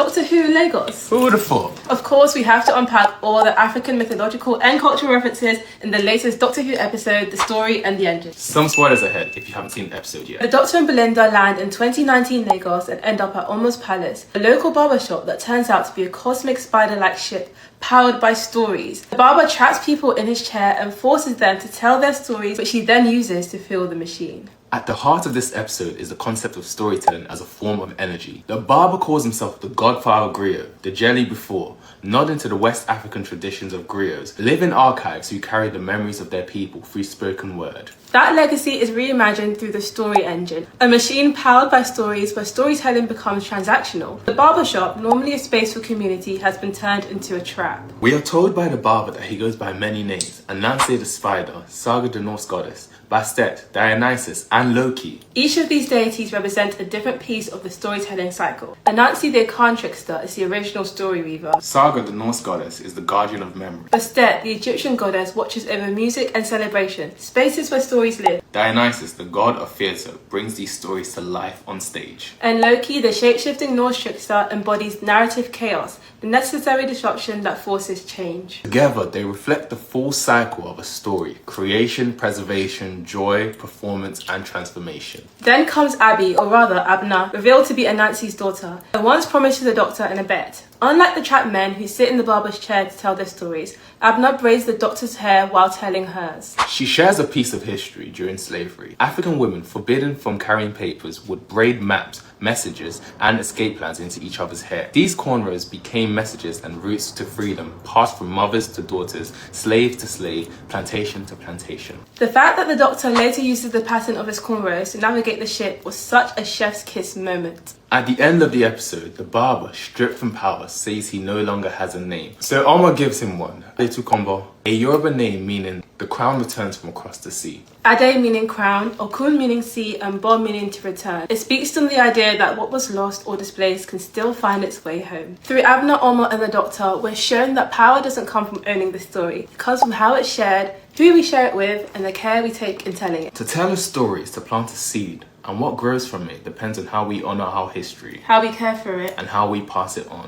Doctor Who in Lagos? Who would have thought? Of course, we have to unpack all the African mythological and cultural references in the latest Doctor Who episode, The Story and the Engine. Some spoilers ahead if you haven't seen the episode yet. The Doctor and Belinda land in 2019 Lagos and end up at Almost Palace, a local barbershop that turns out to be a cosmic spider-like ship powered by stories. The barber traps people in his chair and forces them to tell their stories, which he then uses to fuel the machine. At the heart of this episode is the concept of storytelling as a form of energy. The barber calls himself the godfather griot, djeli before, nodding to the West African traditions of griots, living archives who carry the memories of their people through spoken word. That legacy is reimagined through the Story Engine, a machine powered by stories where storytelling becomes transactional. The barbershop, normally a space for community, has been turned into a trap. We are told by the barber that he goes by many names: Anansi the spider, Saga the Norse goddess, Bastet, Dionysus, and Loki. Each of these deities represent a different piece of the storytelling cycle. Anansi the Khan trickster is the original story weaver. Saga the Norse goddess is the guardian of memory. Bastet, the Egyptian goddess, watches over music and celebration, spaces where stories live. Dionysus, the god of theatre, brings these stories to life on stage. And Loki, the shape-shifting Norse trickster, embodies narrative chaos, the necessary disruption that forces change. Together, they reflect the full cycle of a story: creation, preservation, joy, performance, and transformation. Then comes Abby, or rather Abna, revealed to be Anansi's daughter, and once promised to the Doctor in a bet. Unlike the trapped men who sit in the barber's chair to tell their stories, Abna braids the Doctor's hair while telling hers. She shares a piece of history during slavery. African women, forbidden from carrying papers, would braid maps, messages, and escape plans into each other's hair. These cornrows became messages and routes to freedom, passed from mothers to daughters, slave to slave, plantation to plantation. The fact that the Doctor later uses the pattern of his cornrows to navigate the ship was such a chef's kiss moment. At the end of the episode, the barber, stripped from power, says he no longer has a name. So Oma gives him one, Atukombo, a Yoruba name meaning the crown returns from across the sea. Ade meaning crown, Okun meaning sea, and Bo meaning to return. It speaks to the idea that what was lost or displaced can still find its way home. Through Abna, Oma, and the Doctor, we're shown that power doesn't come from owning the story. It comes from how it's shared, who we share it with, and the care we take in telling it. To tell a story is to plant a seed, and what grows from it depends on how we honor our history, How we care for it, and how we pass it on.